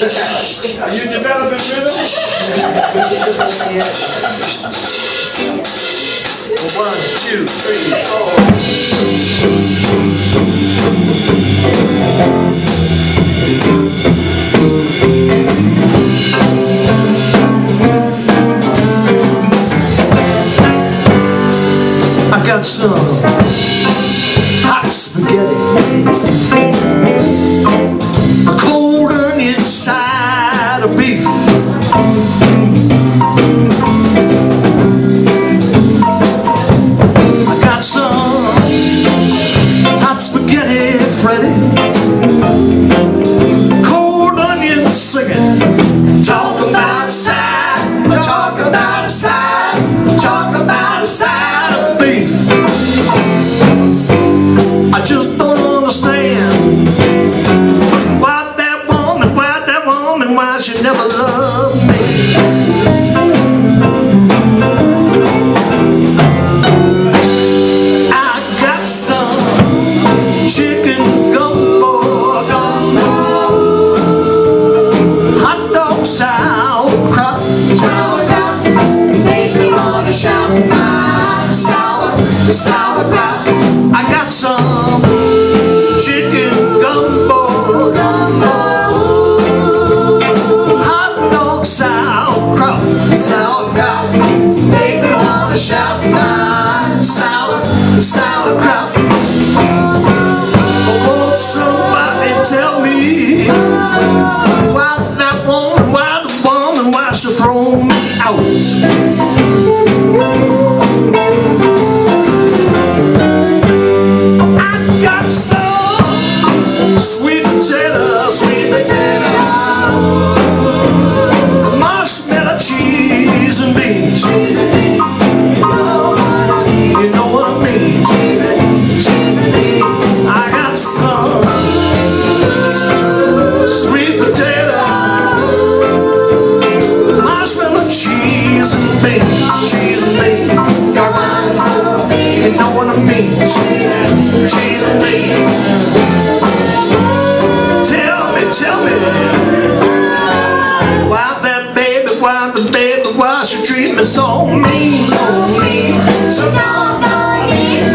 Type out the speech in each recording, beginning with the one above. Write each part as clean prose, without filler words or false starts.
Are you developing rhythm? One, two, three, four. I got some hot spaghetti, a cold onion side of beef, I got some hot spaghetti Freddy, cold onion singing, talk about a side, talk about a side, talk about a side of beef. I just don't understand why that woman, why she never loved me. I got some chicken gumbo, hot dog sauerkraut, makes me wanna shout, sauerkraut. I got some chicken gumbo, hot dog sauerkraut, make me wanna shout, sauerkraut. Won't somebody tell me why that woman, why she throw me out? Sweet potato, marshmallow, cheese and beans. You know what I mean? Cheese and beans. I got some sweet potato, marshmallow, cheese and beans. Got mine, you know what I mean? Cheese and beans. Tell me, why the baby, why she treat me so mean, so doggone mean.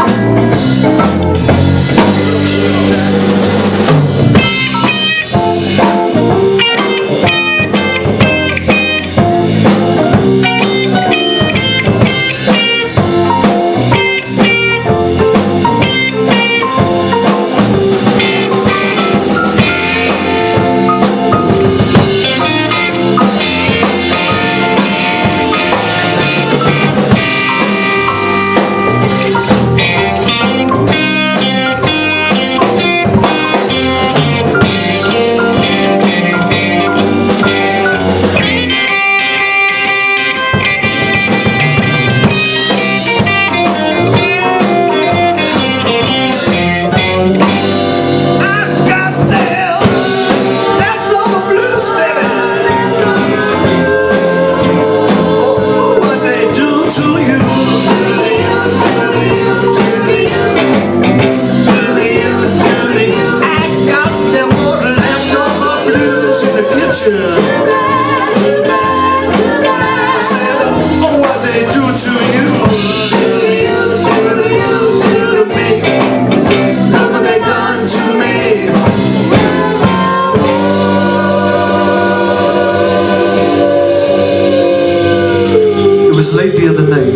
It was late the other night.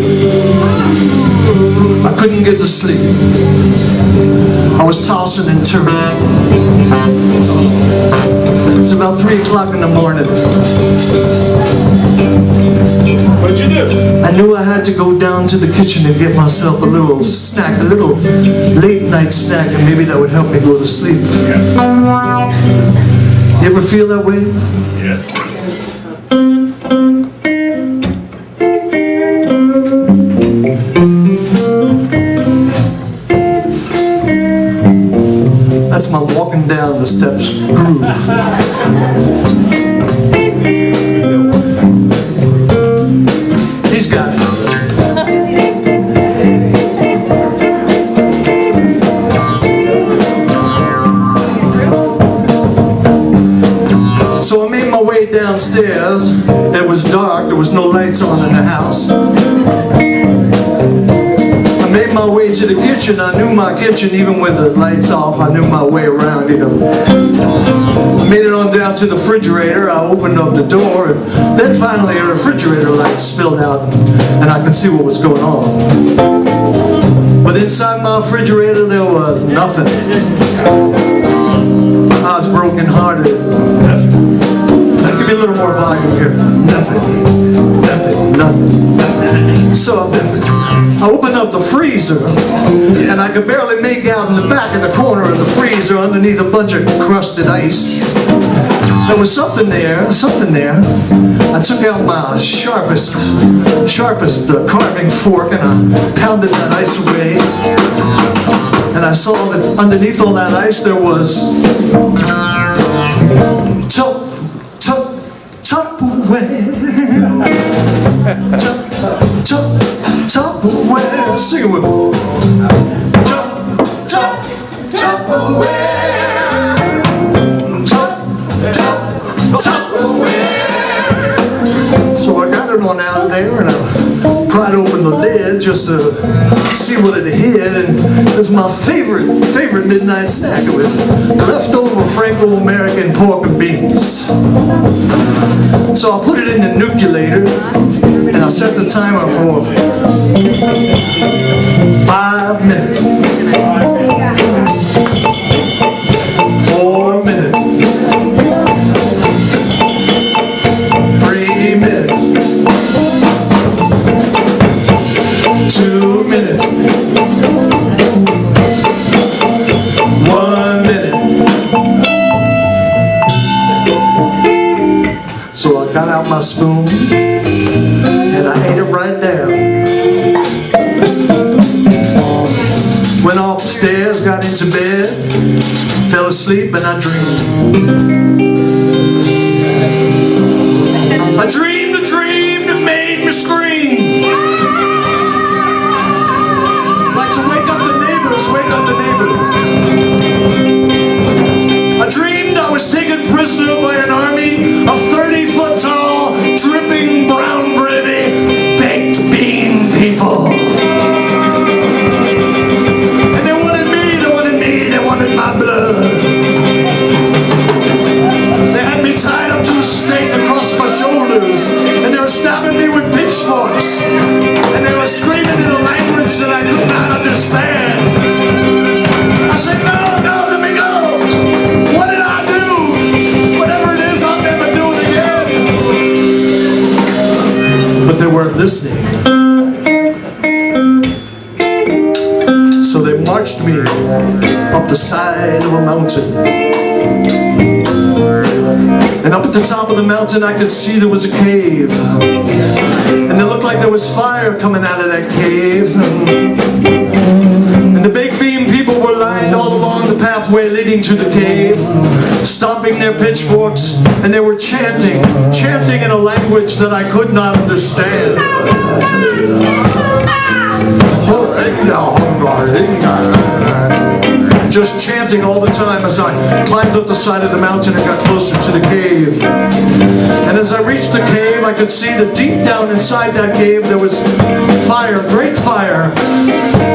I couldn't get to sleep. I was tossing and turning. It's about 3 o'clock in the morning. What'd you do? I knew I had to go down to the kitchen and get myself a little snack, a little late night snack, and maybe that would help me go to sleep. Yeah. You ever feel that way? Yeah. That's my walking down the steps groove. He's got it. So I made was, it was dark, there was no lights on in the house. I made my way to the kitchen. I knew my kitchen, even with the lights off, I knew my way around, you know. I made it on down to the refrigerator. I opened up the door, and then finally a refrigerator light spilled out, and I could see what was going on. But inside my refrigerator there was nothing. I was broken hearted. Nothing. Let's give me a little more volume here. Nothing. Nothing. Nothing. Nothing. So I opened up the freezer, and I could barely make out in the back of the corner of the freezer underneath a bunch of crusted ice. There was something there, something there. I took out my sharpest carving fork, and I pounded that ice away. And I saw that underneath all that ice there was Tupperware. Tupperware. Sing it with me. Tupperware. So I got it on out there, and I pried open the lid just to see what it hid, and it was my favorite midnight snack. It was leftover Franco-American pork and beans. So I put it in the nucleator, and I set the timer for 5 minutes. 4 minutes. 3 minutes. 2 minutes. 1 minute. So I got out my spoon and I ate it right down. Went upstairs, got into bed, fell asleep, and I dreamed. I dreamed a dream that made me scream. Like to wake up the neighbors, wake up the neighbors. I dreamed I was taken prisoner by an army of 30-foot tall, dripping brown gravy, baked bean people. And they wanted me, they wanted me, they wanted my blood. They had me tied up to a stake across my shoulders, and they were stabbing me with pitchforks, and they were screaming in a language that I could not understand. I said, no, no, let me go. What did I do? Whatever it is, I'll never do it again. But they weren't listening. So they marched me up the side of a mountain. And up at the top of the mountain I could see there was a cave. And it looked like there was fire coming out of that cave. And the baked bean people were lined all along the pathway leading to the cave, stomping their pitchforks, and they were chanting in a language that I could not understand. Just chanting all the time as I climbed up the side of the mountain and got closer to the cave. And as I reached the cave, I could see that deep down inside that cave there was fire, great fire.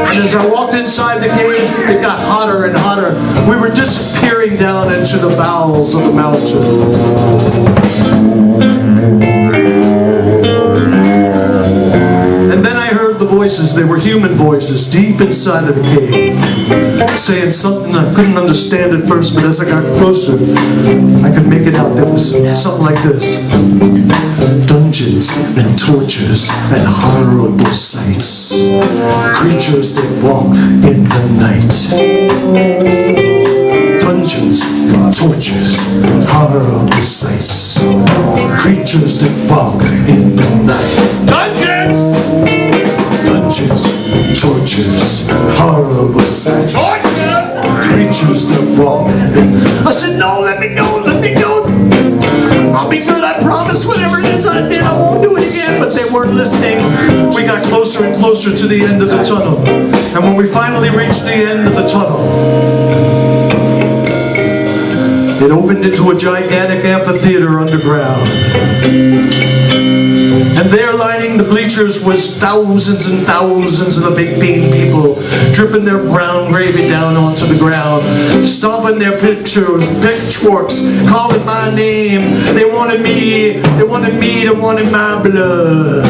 And as I walked inside the cave, it got hotter and hotter. We were disappearing down into the bowels of the mountain. And then I heard the voices, they were human voices, deep inside of the cave, saying something I couldn't understand at first, but as I got closer, I could make it out. There was something like this. Dungeons and tortures and horrible sights, creatures that walk in the night. Dungeons and tortures, horrible sights, creatures that walk in the night. Dungeons! Dungeons, tortures, horrible sights, creatures that walk in. I said, no, let me go, let me go. I'll be good, I promise. Whatever it is I did, I won't do it again. But they weren't listening. We got closer and closer to the end of the tunnel. And when we finally reached the end of the tunnel, It opened into a gigantic amphitheater underground. And there lining the bleachers was thousands and thousands of the Big Bean people, dripping their brown gravy down onto the ground, stomping their pitchforks, calling my name. They wanted me to wanted my blood.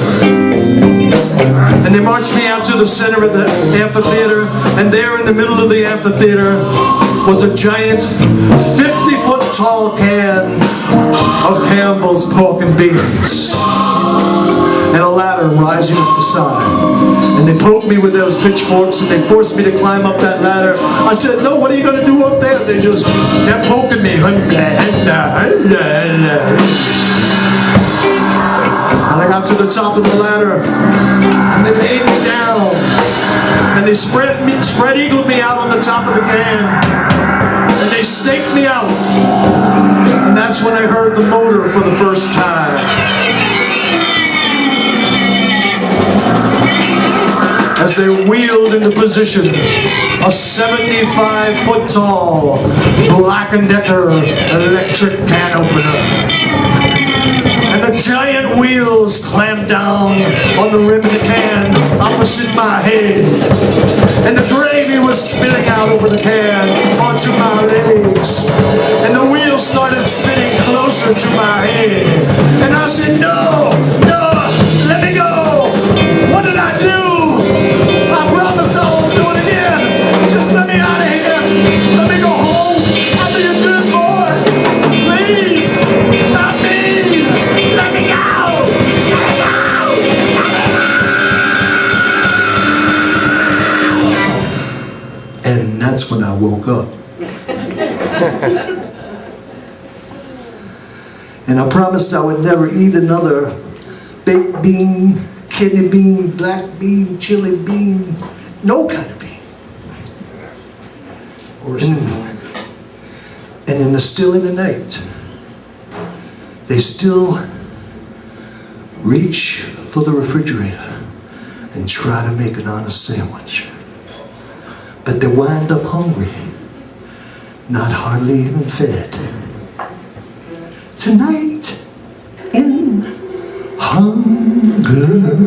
And they marched me out to the center of the amphitheater, and there in the middle of the amphitheater was a giant 50-foot tall can of Campbell's pork and beans, and a ladder rising up the side. And they poked me with those pitchforks, and they forced me to climb up that ladder. I said, no, what are you going to do up there? They just kept poking me. And I got to the top of the ladder, and they laid me down, and they spread-eagled me out on the top of the can, and they staked me out. And that's when I heard the motor for the first time. As they wheeled into position a 75-foot tall Black & Decker electric can opener. And the giant wheels clamped down on the rim of the can opposite my head. And the gravy was spilling out over the can onto my legs. And the wheels started spinning closer to my head. And I said, no, let me go. What did I do? I promise I won't do it again. Just let me out of here. Let me go home. I'll be a good boy. Please, not me. Let me go. Let me go. Let me go. And that's when I woke up. And I promised I would never eat another baked bean, kidney bean, black bean, chili bean, no kind of bean. And in the still of the night, they still reach for the refrigerator and try to make an honest sandwich. But they wind up hungry, not hardly even fed. Tonight in Hungerland.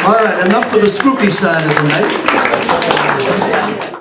All right, enough for the spooky side of the night.